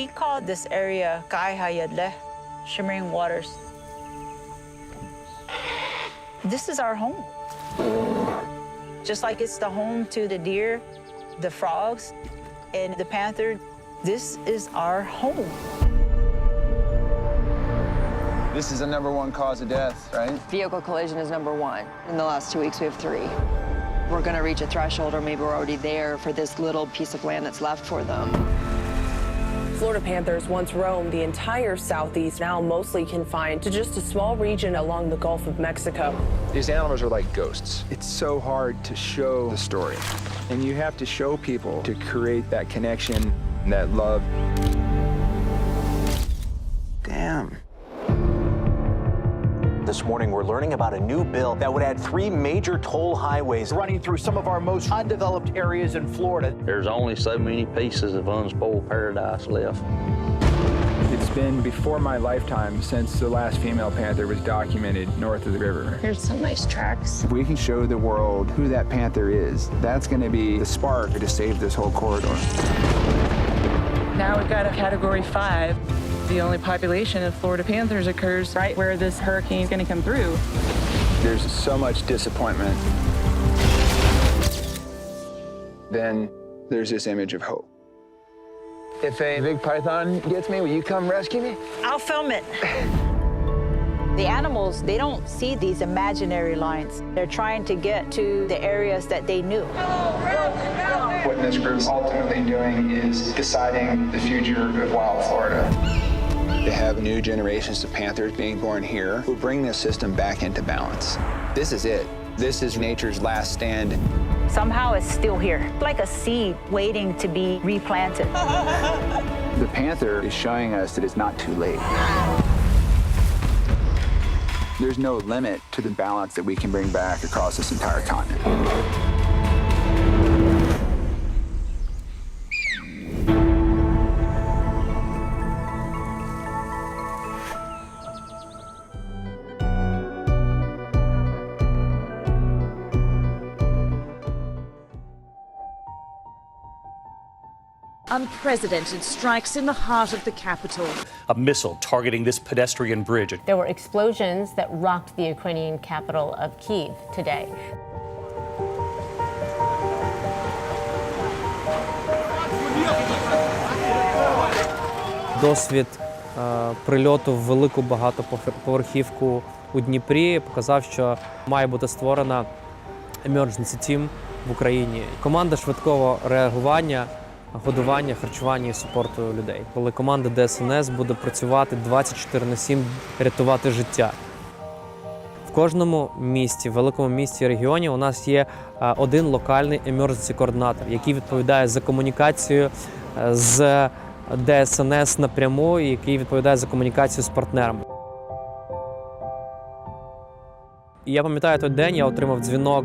We call this area Kai Hayadle, shimmering waters. This is our home. Just like it's the home to the deer, the frogs, and the panther, this is our home. This is the #1 cause of death, right? Vehicle collision is #1. In the last 2 weeks, we have 3. We're going to reach a threshold, or maybe we're already there for this little piece of land that's left for them. Florida panthers once roamed the entire southeast, now mostly confined to just a small region along the Gulf of Mexico. These animals are like ghosts. It's so hard to show the story. And you have to show people to create that connection, that love. Damn. This morning, we're learning about a new bill that would add 3 major toll highways running through some of our most undeveloped areas in Florida. There's only so many pieces of unspoiled paradise left. It's been before my lifetime since the last female panther was documented north of the river. Here's some nice tracks. If we can show the world who that panther is, that's going to be the spark to save this whole corridor. Now we've got a Category 5. The only population of Florida panthers occurs right where this hurricane is going to come through. There's so much disappointment. Then there's this image of hope. If a big python gets me, will you come rescue me? I'll film it. The animals, they don't see these imaginary lines. They're trying to get to the areas that they knew. What this group's ultimately doing is deciding the future of wild Florida. To have new generations of panthers being born here will bring this system back into balance. This is it. This is nature's last stand. Somehow it's still here, like a seed waiting to be replanted. The panther is showing us that it's not too late. There's no limit to the balance that we can bring back across this entire continent. Unprecedented strikes in the heart of the capital. A missile targeting this pedestrian bridge. There were explosions that rocked the Ukrainian capital of Kyiv today. Досвід прильоту в велику багатоповерхівку у Дніпрі показав, що має бути створена emergency team в Україні. Команда швидкого реагування, годування, харчування і супорту людей. Коли команда ДСНС буде працювати 24/7, рятувати життя. В кожному місті, великому місті, регіоні у нас є один локальний emergency координатор, який відповідає за комунікацію з ДСНС напряму, і який відповідає за комунікацію з партнерами. І я пам'ятаю той день, я отримав дзвінок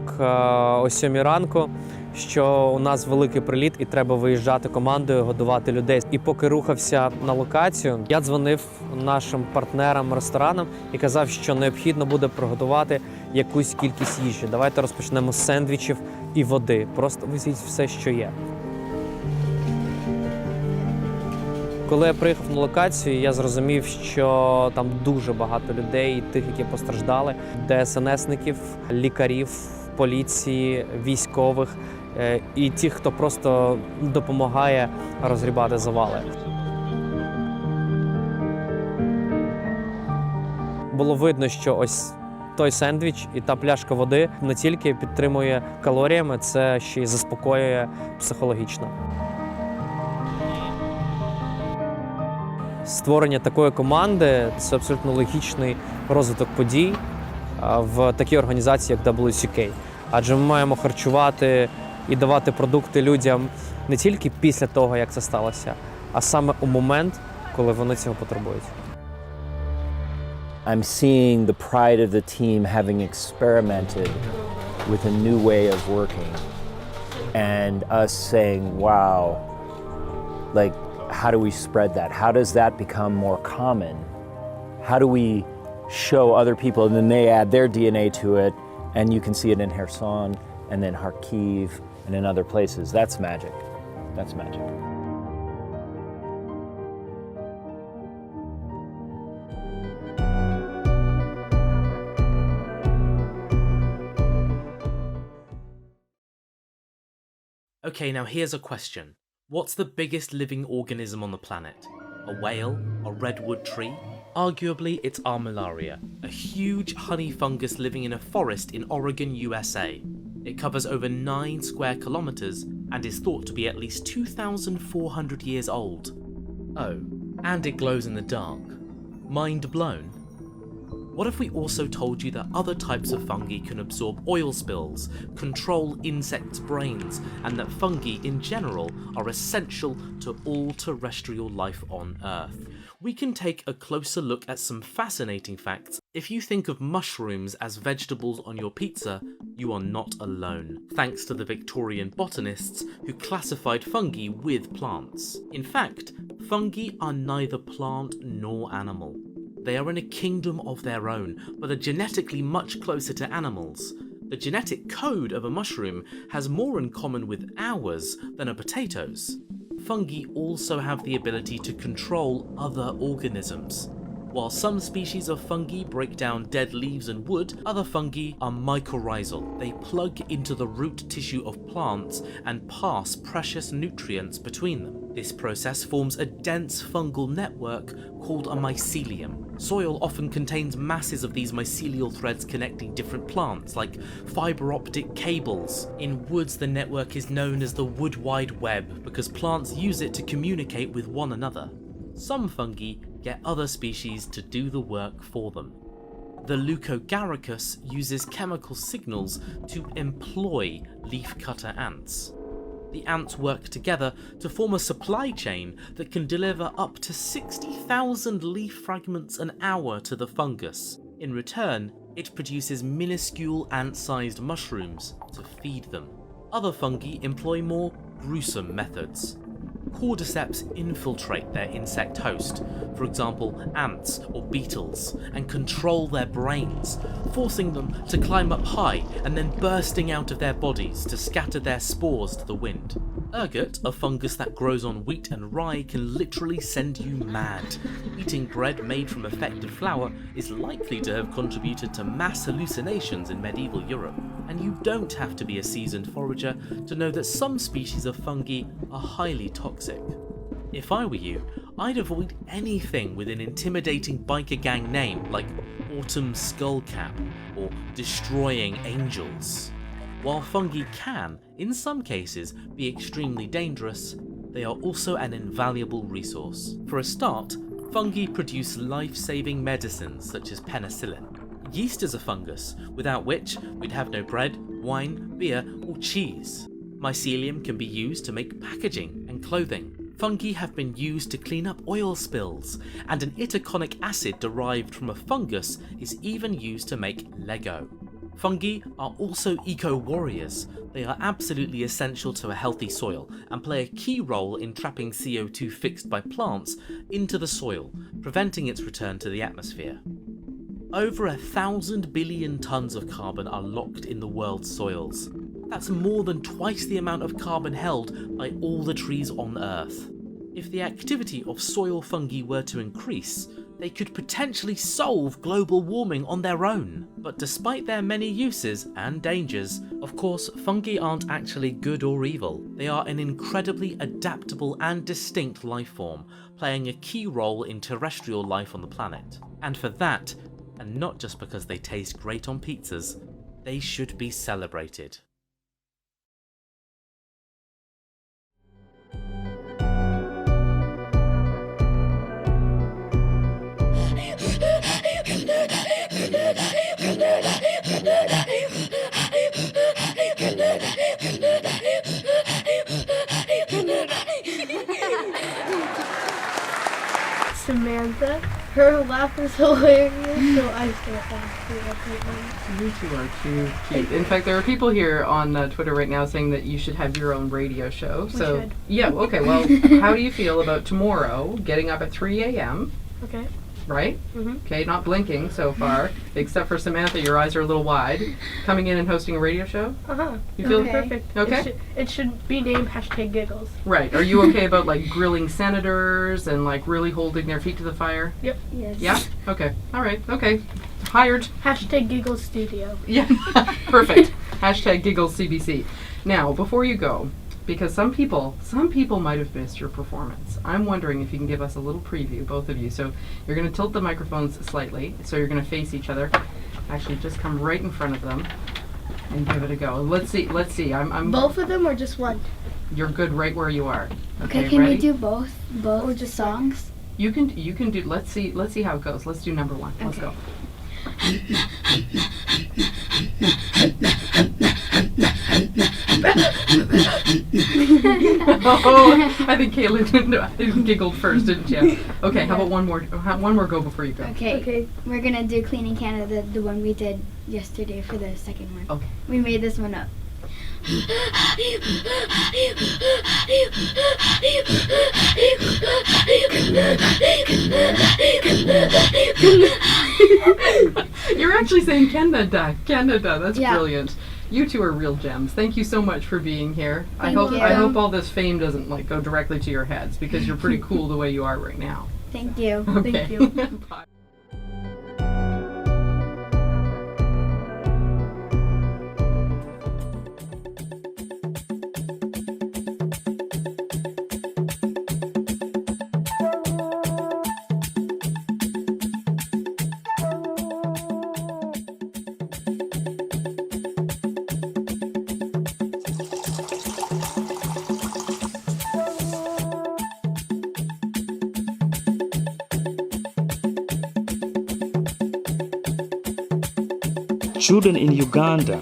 о 7 ранку, що у нас великий приліт і треба виїжджати командою, годувати людей. І поки рухався на локацію, я дзвонив нашим партнерам, ресторанам і казав, що необхідно буде приготувати якусь кількість їжі. Давайте розпочнемо з сендвічів і води. Просто везіть все, що є. Коли я приїхав на локацію, я зрозумів, що там дуже багато людей, тих, які постраждали, ДСНСників, лікарів, поліції, військових і тих, хто просто допомагає розгрібати завали. Було видно, що ось той сендвіч і та пляшка води не тільки підтримує калоріями, це ще й заспокоює психологічно. Створення такої команди – це абсолютно логічний розвиток подій в такій організації, як WCK. Адже ми маємо харчувати і давати продукти людям не тільки після того, як це сталося, а саме у момент, коли вони цього потребують. I'm seeing the pride of the team having experimented with a new way of working and us saying, wow, like, how do we spread that? How does that become more common? How do we show other people and then they add their DNA to it and you can see it in Kherson and then Kharkiv and in other places? That's magic. That's magic. Okay, now here's a question. What's the biggest living organism on the planet? A whale? A redwood tree? Arguably, it's armillaria, a huge honey fungus living in a forest in Oregon, USA. It covers over 9 square kilometers and is thought to be at least 2,400 years old. Oh, and it glows in the dark. Mind blown? What if we also told you that other types of fungi can absorb oil spills, control insects' brains, and that fungi in general are essential to all terrestrial life on Earth? We can take a closer look at some fascinating facts. If you think of mushrooms as vegetables on your pizza, you are not alone, thanks to the Victorian botanists who classified fungi with plants. In fact, fungi are neither plant nor animal. They are in a kingdom of their own, but are genetically much closer to animals. The genetic code of a mushroom has more in common with ours than a potato's. Fungi also have the ability to control other organisms. While some species of fungi break down dead leaves and wood, other fungi are mycorrhizal. They plug into the root tissue of plants and pass precious nutrients between them. This process forms a dense fungal network called a mycelium. Soil often contains masses of these mycelial threads connecting different plants, like fiber optic cables. In woods, the network is known as the wood wide web because plants use it to communicate with one another. Some fungi get other species to do the work for them. The Leucogaricus uses chemical signals to employ leafcutter ants. The ants work together to form a supply chain that can deliver up to 60,000 leaf fragments an hour to the fungus. In return, it produces minuscule ant-sized mushrooms to feed them. Other fungi employ more gruesome methods. Cordyceps infiltrate their insect host, for example ants or beetles, and control their brains, forcing them to climb up high and then bursting out of their bodies to scatter their spores to the wind. Ergot, a fungus that grows on wheat and rye, can literally send you mad. Eating bread made from affected flour is likely to have contributed to mass hallucinations in medieval Europe. And you don't have to be a seasoned forager to know that some species of fungi are highly toxic. If I were you, I'd avoid anything with an intimidating biker gang name like Autumn Skullcap or Destroying Angels. While fungi can, in some cases, be extremely dangerous, they are also an invaluable resource. For a start, fungi produce life-saving medicines such as penicillin. Yeast is a fungus, without which we'd have no bread, wine, beer, or cheese. Mycelium can be used to make packaging and clothing. Fungi have been used to clean up oil spills, and an itaconic acid derived from a fungus is even used to make Lego. Fungi are also eco-warriors. They are absolutely essential to a healthy soil and play a key role in trapping CO2 fixed by plants into the soil, preventing its return to the atmosphere. Over 1,000 billion tons of carbon are locked in the world's soils. That's more than twice the amount of carbon held by all the trees on Earth. If the activity of soil fungi were to increase, they could potentially solve global warming on their own. But despite their many uses and dangers, of course, fungi aren't actually good or evil. They are an incredibly adaptable and distinct life form, playing a key role in terrestrial life on the planet. And for that, and not just because they taste great on pizzas, they should be celebrated. Samantha. Her laugh is hilarious, so I start laughing. You two are too cute. In fact, there are people here on Twitter right now saying that you should have your own radio show. So, should. Yeah, okay, well, how do you feel about tomorrow getting up at 3 a.m.? Okay. Right? Okay, not blinking so far, except for Samantha, your eyes are a little wide. Coming in and hosting a radio show? You feel perfect? Okay. It should be named #Giggles. Right. Are you okay about like grilling senators and like really holding their feet to the fire? Yep. Yes. Yeah? Okay. All right. Okay. Hired. #Giggles Studio. Yeah. Perfect. #Giggles CBC. Now, before you go, because some people might have missed your performance. I'm wondering if you can give us a little preview, both of you. So you're going to tilt the microphones slightly, so you're going to face each other. Actually, just come right in front of them and give it a go. Let's see. I'm Both of them or just one? You're good right where you are. Okay, can ready? we do both or just songs? You can do. Let's see how it goes. Let's do number one. Okay. Let's go. Oh, I think Kayla giggled first, didn't you? Okay, how about one more go before you go? Okay. We're gonna do Cleaning Canada, the one we did yesterday for the second one. Okay. We made this one up. You're actually saying Canada. That's brilliant. You two are real gems. Thank you so much for being here. I hope all this fame doesn't go directly to your heads, because you're pretty cool the way you are right now. Thank you. Okay. Thank you. Bye. Children in Uganda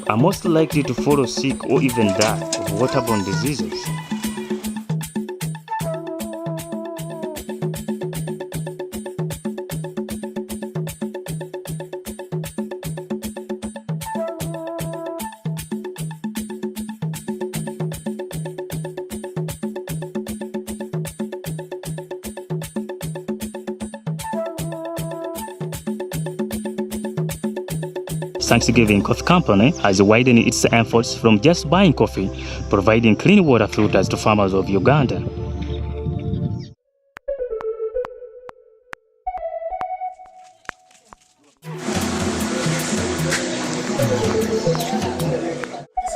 are most likely to fall sick or even die of waterborne diseases. Thanksgiving Coffee Company has widened its efforts from just buying coffee, providing clean water filters to farmers of Uganda. This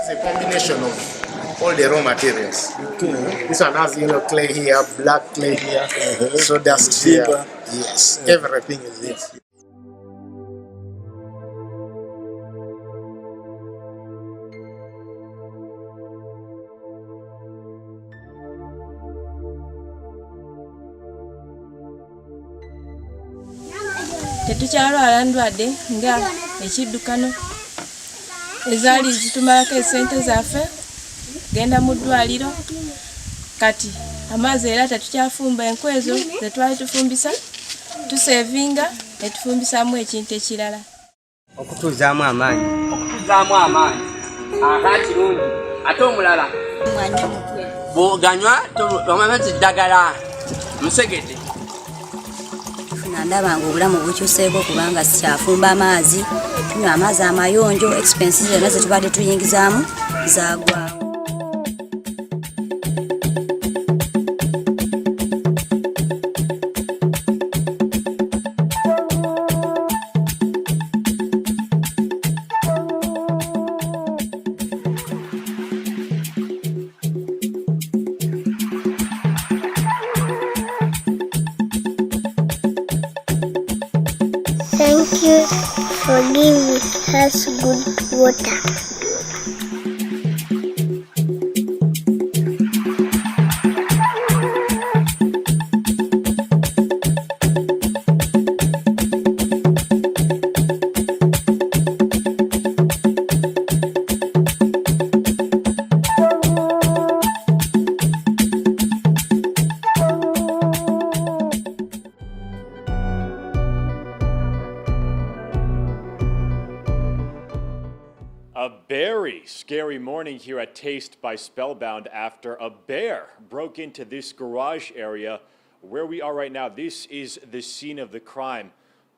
is a combination of all the raw materials. Okay. This one has yellow clay here, black clay here, sawdust here. Yes, everything is here. Tetukyalwala ndwadde nga ekiddukano ezaali zitumalako esente zaffe genda mu ddwaliro kati amazzi era tetukyafumba enku ezo ze twali tufumbisa tusevinga ne tufumbisamu ekintu ekirala okutuzaamu amaanyi aha kirungi ate omulala bw'oganywa amazzi ddagala musegedde ndaba nga obulamu bukyuseeko kubanga sikyafumba amazzi tunywa amazzi amayonjo expenses zonna ze tubadde tuyingizaamu zaagwawo. Thank you for giving us good water. A very scary morning here at Taste by Spellbound after a bear broke into this garage area where we are right now. This is the scene of the crime.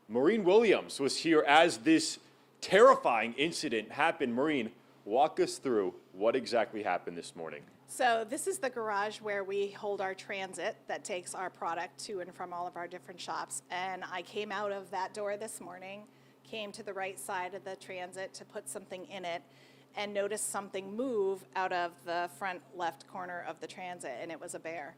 Maureen Williams was here as this terrifying incident happened. Maureen, walk us through what exactly happened this morning. So this is the garage where we hold our transit that takes our product to and from all of our different shops. And I came out of that door this morning, came to the right side of the transit to put something in it, and noticed something move out of the front left corner of the transit, and it was a bear.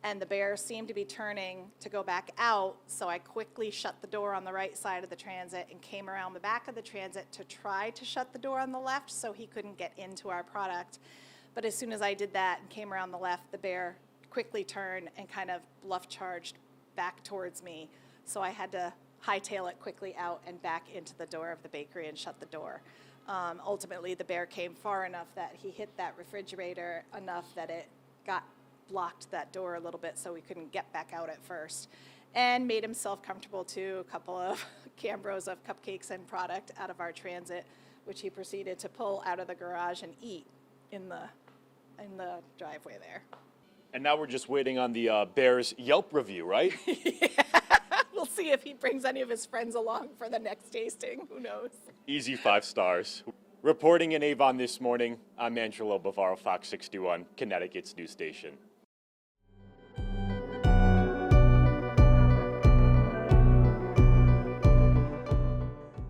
And the bear seemed to be turning to go back out, so I quickly shut the door on the right side of the transit and came around the back of the transit to try to shut the door on the left so he couldn't get into our product. But as soon as I did that and came around the left, the bear quickly turned and kind of bluff charged back towards me. So I had to hightail it quickly out and back into the door of the bakery and shut the door. Ultimately, the bear came far enough that he hit that refrigerator enough that it blocked that door a little bit so we couldn't get back out at first, and made himself comfortable too. A couple of Cambros of cupcakes and product out of our transit, which he proceeded to pull out of the garage and eat in the driveway there. And now we're just waiting on the bear's Yelp review, right? Yeah. We'll see if he brings any of his friends along for the next tasting. Who knows? Easy 5 stars. Reporting in Avon this morning, I'm Angelo Bavaro, Fox 61, Connecticut's news station.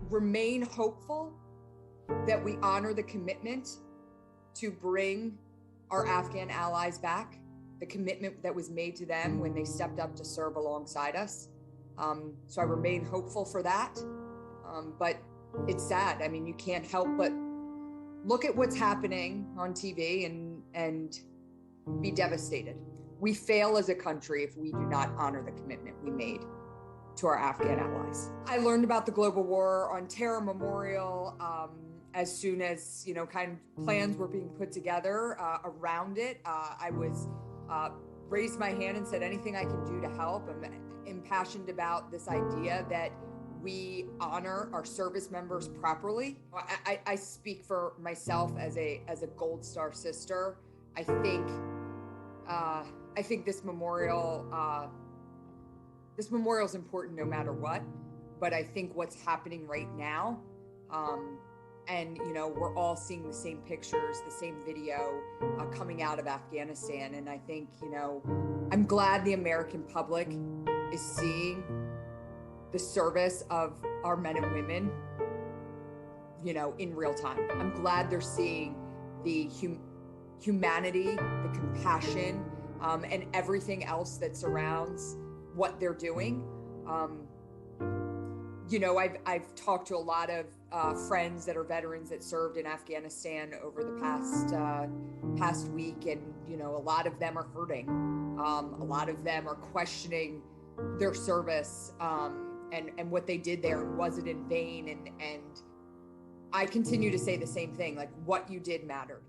Remain hopeful that we honor the commitment to bring our Afghan allies back, the commitment that was made to them when they stepped up to serve alongside us. So I remain hopeful for that. But it's sad. I mean, you can't help but look at what's happening on TV and be devastated. We fail as a country if we do not honor the commitment we made to our Afghan allies. I learned about the Global War on Terror Memorial as soon as, kind of plans were being put together around it. I was raised my hand and said anything I can do to help. I'm impassioned about this idea that we honor our service members properly. I speak for myself as a Gold Star sister. I think this memorial is important no matter what. But I think what's happening right now, and we're all seeing the same pictures, the same video coming out of Afghanistan, and I think I'm glad the American public is seeing the service of our men and women, in real time. I'm glad they're seeing the humanity, the compassion, and everything else that surrounds what they're doing. I've talked to a lot of friends that are veterans that served in Afghanistan over the past week, and a lot of them are hurting. A lot of them are questioning their service and what they did there, and was it in vain? And I continue to say the same thing, like what you did mattered.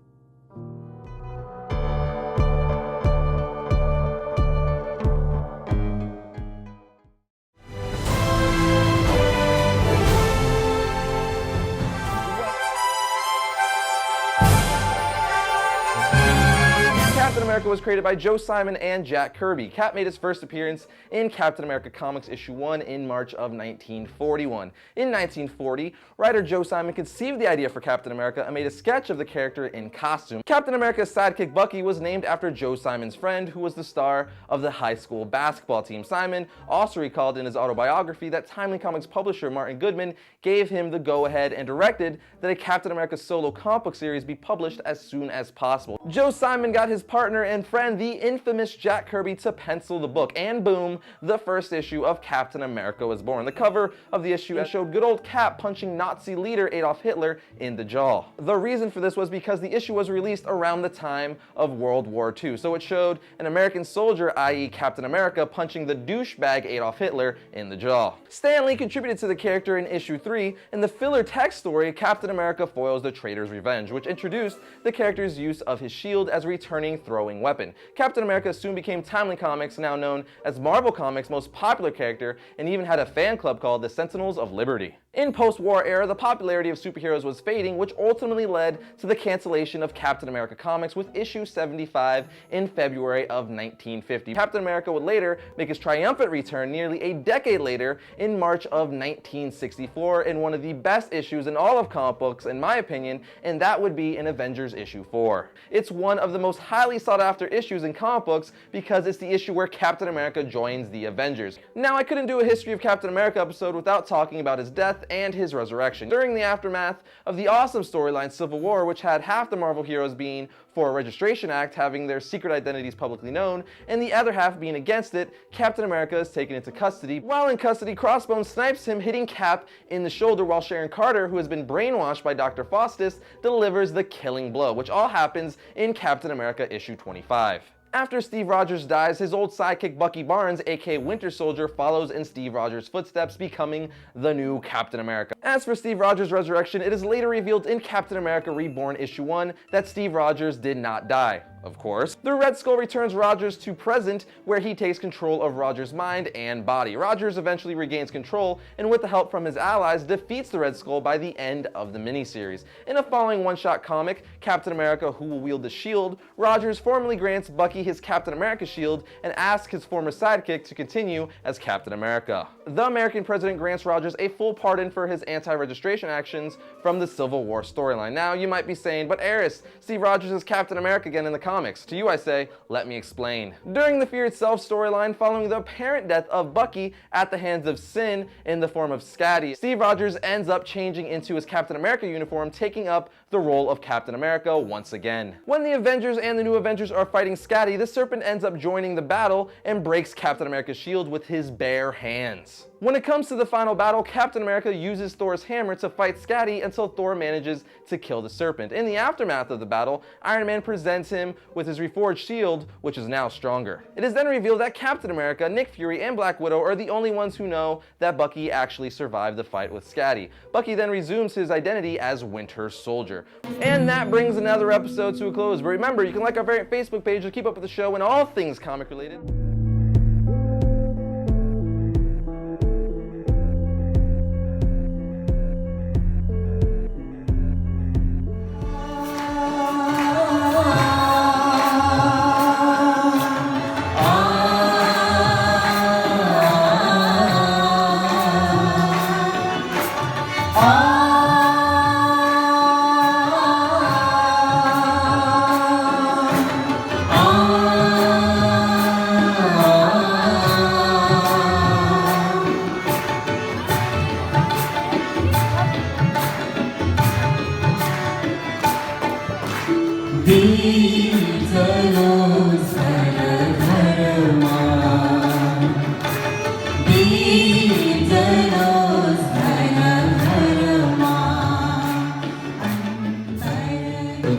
Captain America was created by Joe Simon and Jack Kirby. Cap made his first appearance in Captain America Comics issue 1 in March of 1941. In 1940, writer Joe Simon conceived the idea for Captain America and made a sketch of the character in costume. Captain America's sidekick Bucky was named after Joe Simon's friend, who was the star of the high school basketball team. Simon also recalled in his autobiography that Timely Comics publisher Martin Goodman gave him the go-ahead and directed that a Captain America solo comic book series be published as soon as possible. Joe Simon got his partner and friend, the infamous Jack Kirby, to pencil the book, and boom, the first issue of Captain America was born. The cover of the issue showed good old Cap punching Nazi leader Adolf Hitler in the jaw. The reason for this was because the issue was released around the time of World War II, so it showed an American soldier, i.e. Captain America, punching the douchebag Adolf Hitler in the jaw. Stan Lee contributed to the character in issue 3. In the filler text story, Captain America foils the traitor's revenge, which introduced the character's use of his shield as a returning throwing weapon. Captain America soon became Timely Comics, now known as Marvel Comics' most popular character, and even had a fan club called the Sentinels of Liberty. In post-war era, the popularity of superheroes was fading, which ultimately led to the cancellation of Captain America Comics with issue 75 in February of 1950. Captain America would later make his triumphant return nearly a decade later in March of 1964 in one of the best issues in all of comic books, in my opinion, and that would be in Avengers issue 4. It's one of the most highly sought after sought-after issues in comic books because it's the issue where Captain America joins the Avengers. Now, I couldn't do a History of Captain America episode without talking about his death and his resurrection. During the aftermath of the awesome storyline Civil War, which had half the Marvel heroes being for a Registration Act, having their secret identities publicly known, and the other half being against it, Captain America is taken into custody. While in custody, Crossbones snipes him, hitting Cap in the shoulder, while Sharon Carter, who has been brainwashed by Dr. Faustus, delivers the killing blow, which all happens in Captain America issue 25. After Steve Rogers dies, his old sidekick Bucky Barnes, aka Winter Soldier, follows in Steve Rogers' footsteps, becoming the new Captain America. As for Steve Rogers' resurrection, it is later revealed in Captain America Reborn issue 1 that Steve Rogers did not die. Of course. The Red Skull returns Rogers to present, where he takes control of Rogers' mind and body. Rogers eventually regains control, and with the help from his allies, defeats the Red Skull by the end of the miniseries. In a following one-shot comic, Captain America Who Will Wield the Shield, Rogers formally grants Bucky his Captain America shield and asks his former sidekick to continue as Captain America. The American president grants Rogers a full pardon for his anti-registration actions from the Civil War storyline. Now, you might be saying, but Eris, Steve Rogers is Captain America again in the comics. To you I say, let me explain. During the Fear Itself storyline, following the apparent death of Bucky at the hands of Sin in the form of Scatty, Steve Rogers ends up changing into his Captain America uniform, taking up the role of Captain America once again. When the Avengers and the New Avengers are fighting Scatty, the Serpent ends up joining the battle and breaks Captain America's shield with his bare hands. When it comes to the final battle, Captain America uses Thor's hammer to fight Scatty until Thor manages to kill the Serpent. In the aftermath of the battle, Iron Man presents him with his reforged shield, which is now stronger. It is then revealed that Captain America, Nick Fury, and Black Widow are the only ones who know that Bucky actually survived the fight with Scatty. Bucky then resumes his identity as Winter Soldier. And that brings another episode to a close. But remember, you can like our variant Facebook page to keep up with the show and all things comic related.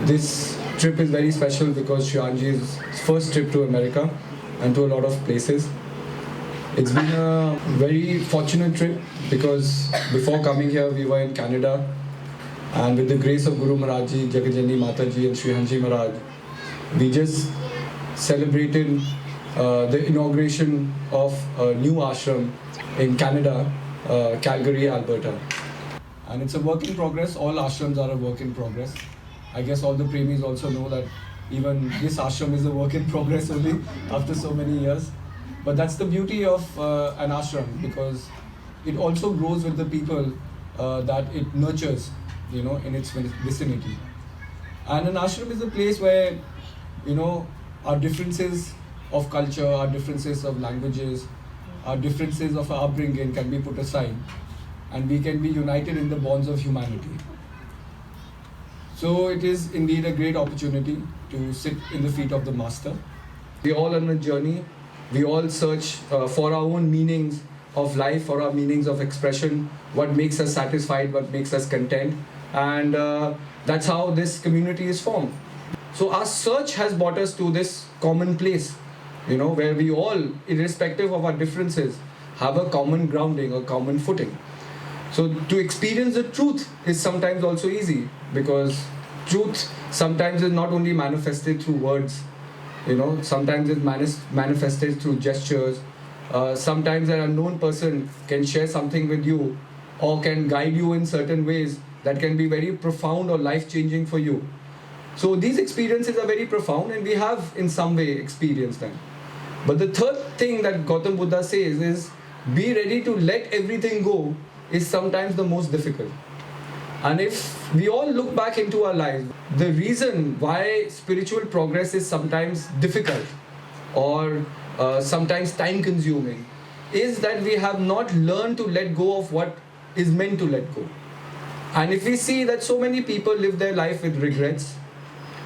This trip is very special because Shivanji's first trip to America and to a lot of places. It's been a very fortunate trip because before coming here we were in Canada, and with the grace of Guru Maharajji, Jagajani Mataji and Shivanji Maharaj, we just celebrated the inauguration of a new ashram in Canada, Calgary, Alberta. And it's a work in progress. All ashrams are a work in progress. I guess all the premies also know that even this ashram is a work in progress only after so many years. But that's the beauty of an ashram, because it also grows with the people that it nurtures, you know, in its vicinity. And an ashram is a place where, you know, our differences of culture, our differences of languages, our differences of our upbringing can be put aside, and we can be united in the bonds of humanity. So it is indeed a great opportunity to sit in the feet of the Master. We all on a journey. We all search for our own meanings of life, for our meanings of expression, what makes us satisfied, what makes us content. And that's how this community is formed. So our search has brought us to this common place, you know, where we all, irrespective of our differences, have a common grounding, a common footing. So to experience the truth is sometimes also easy, because truth sometimes is not only manifested through words, you know, sometimes it's manifested through gestures. Sometimes an unknown person can share something with you or can guide you in certain ways that can be very profound or life-changing for you. So these experiences are very profound, and we have in some way experienced them. But the third thing that Gautam Buddha says is, be ready to let everything go is sometimes the most difficult. And if we all look back into our lives, the reason why spiritual progress is sometimes difficult or sometimes time consuming is that we have not learned to let go of what is meant to let go. And if we see that so many people live their life with regrets,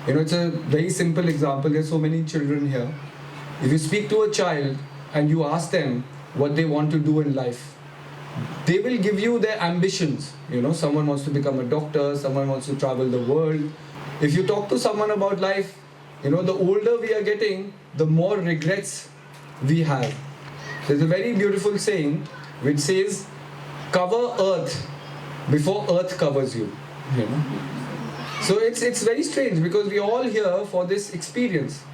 it's a very simple example. There's so many children here. If you speak to a child and you ask them what they want to do in life, they will give you their ambitions. Someone wants to become a doctor, someone wants to travel the world. If you talk to someone about life, the older we are getting, the more regrets we have. There's a very beautiful saying which says, cover earth before earth covers you. So it's very strange because we're all here for this experience.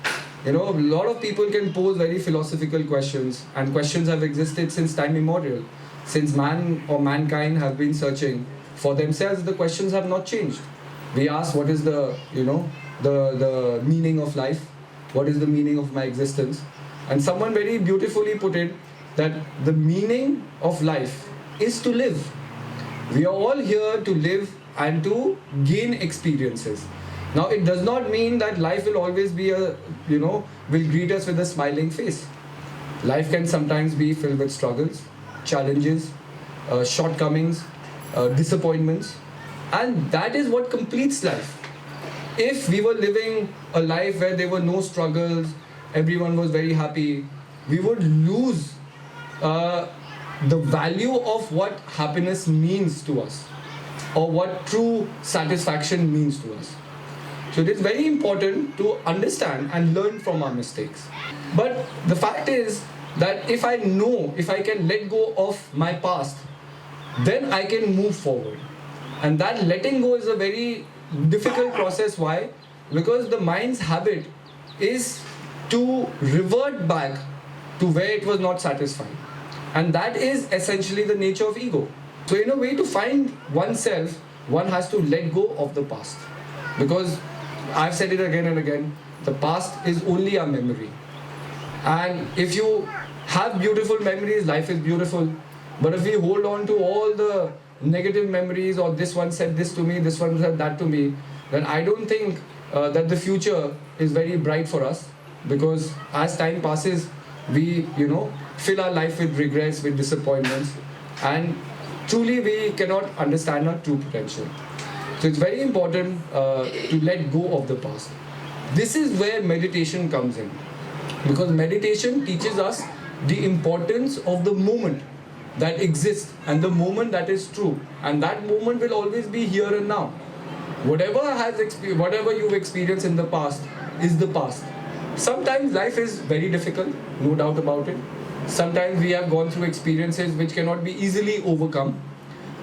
A lot of people can pose very philosophical questions, and questions have existed since time immemorial. Since man or mankind have been searching for themselves, the questions have not changed. We ask, what is the meaning of life? What is the meaning of my existence? And someone very beautifully put it that the meaning of life is to live. We are all here to live and to gain experiences. Now, it does not mean that life will always be will greet us with a smiling face. Life can sometimes be filled with struggles, challenges, shortcomings, disappointments, and that is what completes life. If we were living a life where there were no struggles, everyone was very happy, we would lose the value of what happiness means to us, or what true satisfaction means to us. So it is very important to understand and learn from our mistakes. But the fact is that if I can let go of my past, then I can move forward. And that letting go is a very difficult process. Why? Because the mind's habit is to revert back to where it was not satisfied. And that is essentially the nature of ego. So in a way, to find oneself, one has to let go of the past. Because I've said it again and again, the past is only a memory. And if you have beautiful memories, life is beautiful. But if we hold on to all the negative memories, or this one said this to me, this one said that to me, then I don't think that the future is very bright for us. Because as time passes, we, fill our life with regrets, with disappointments, and truly we cannot understand our true potential. So it's very important to let go of the past. This is where meditation comes in. Because meditation teaches us the importance of the moment that exists and the moment that is true. And that moment will always be here and now. Whatever you've experienced in the past is the past. Sometimes life is very difficult, no doubt about it. Sometimes we have gone through experiences which cannot be easily overcome.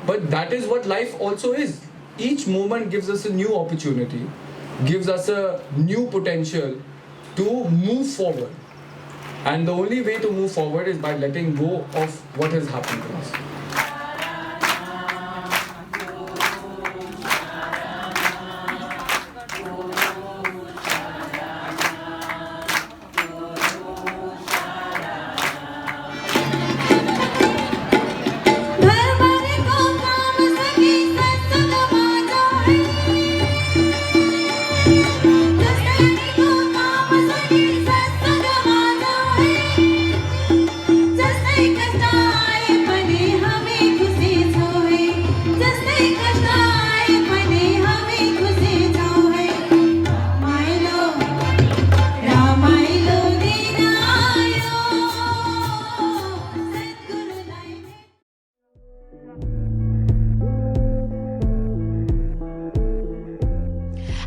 But that is what life also is. Each moment gives us a new opportunity, gives us a new potential to move forward. And the only way to move forward is by letting go of what has happened to us.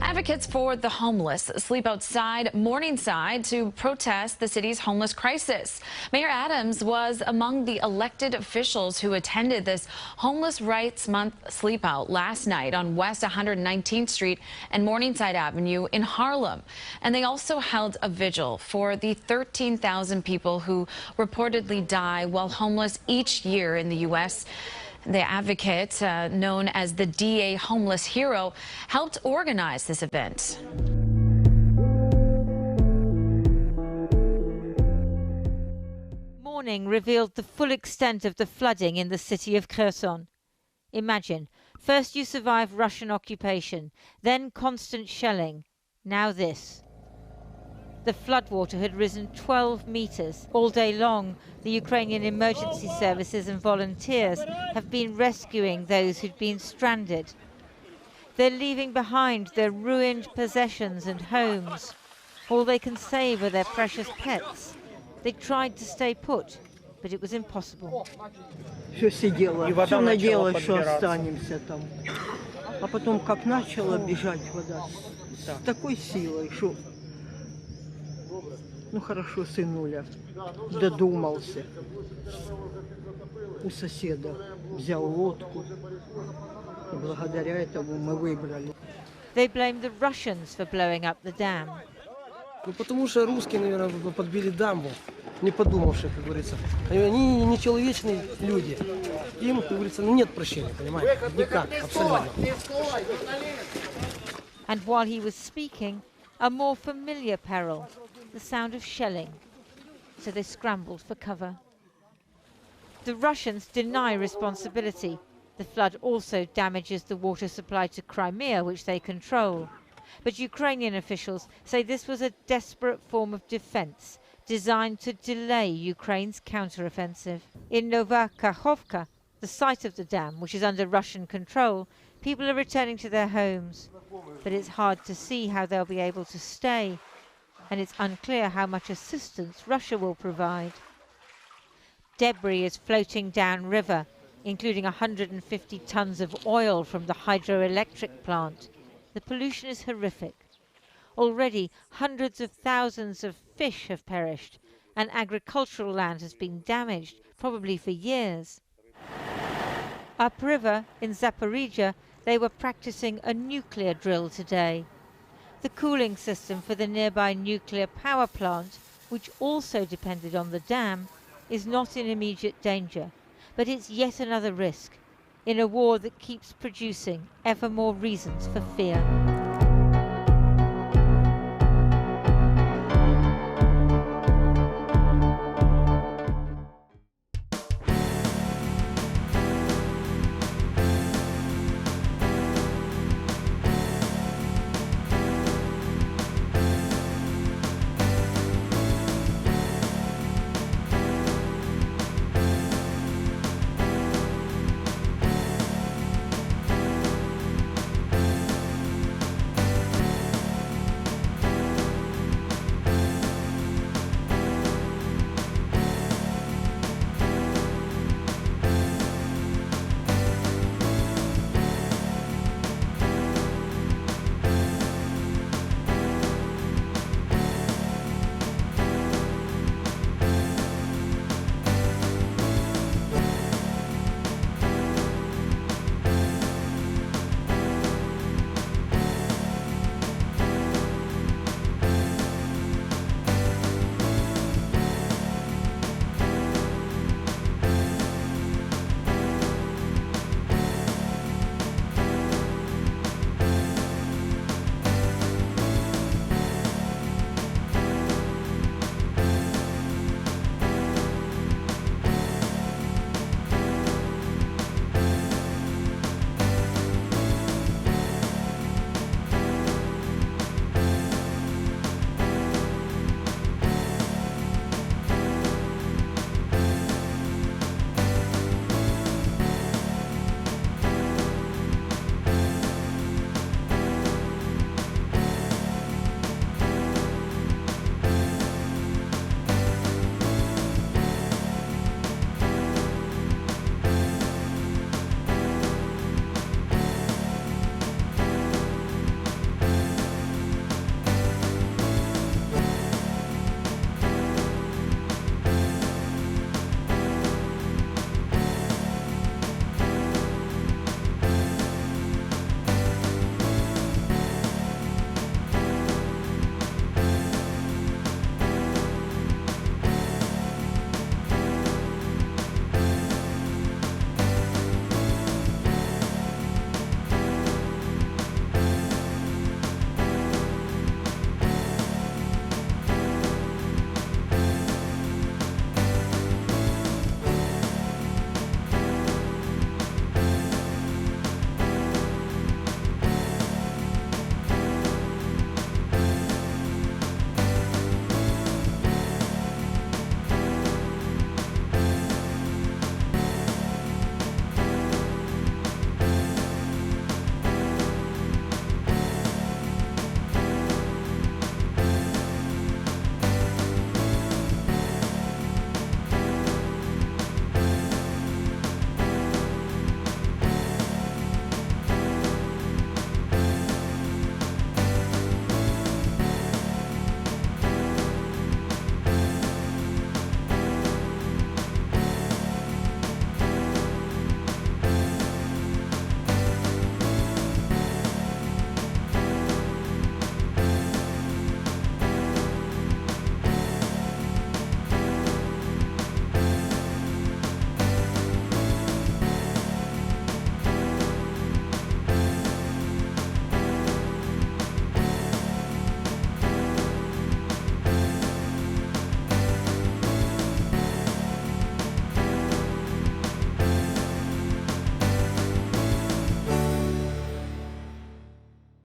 Advocates for the homeless sleep outside Morningside to protest the city's homeless crisis. Mayor Adams was among the elected officials who attended this Homeless Rights Month sleep out last night on West 119th Street and Morningside Avenue in Harlem. And they also held a vigil for the 13,000 people who reportedly die while homeless each year in the U.S. The advocate, known as the DA Homeless Hero, helped organize this event. Morning revealed the full extent of the flooding in the city of Kherson. Imagine First you survive Russian occupation, then constant shelling, now this. The floodwater had risen 12 meters. All day long, the Ukrainian emergency services and volunteers have been rescuing those who'd been stranded. They're leaving behind their ruined possessions and homes. All they can save are their precious pets. They tried to stay put, but it was impossible. Все сидела, все надеялась, что останемся там. А потом, как начала бежать вода с такой силой, что, ну хорошо, сынуля додумался. У соседа взял лодку, и благодаря этому мы выбрали. They blamed the Russians for blowing up the dam. Ну потому что русские, наверное, подбили дамбу, не подумавши, как говорится. Они нечеловечные люди. Им, как говорится, нет прощения, понимаете? Никак, абсолютно. And while he was speaking, a more familiar peril, the sound of shelling. So they scrambled for cover. The Russians deny responsibility. The flood also damages the water supply to Crimea, which they control. But Ukrainian officials say this was a desperate form of defense designed to delay Ukraine's counteroffensive. In Nova Kakhovka, the site of the dam, which is under Russian control, people are returning to their homes. But it's hard to see how they'll be able to stay, and it's unclear how much assistance Russia will provide. Debris is floating downriver, including 150 tons of oil from the hydroelectric plant. The pollution is horrific. Already, hundreds of thousands of fish have perished, and agricultural land has been damaged, probably for years. Upriver, in Zaporizhia, they were practicing a nuclear drill today. The cooling system for the nearby nuclear power plant, which also depended on the dam, is not in immediate danger, but it's yet another risk in a war that keeps producing ever more reasons for fear.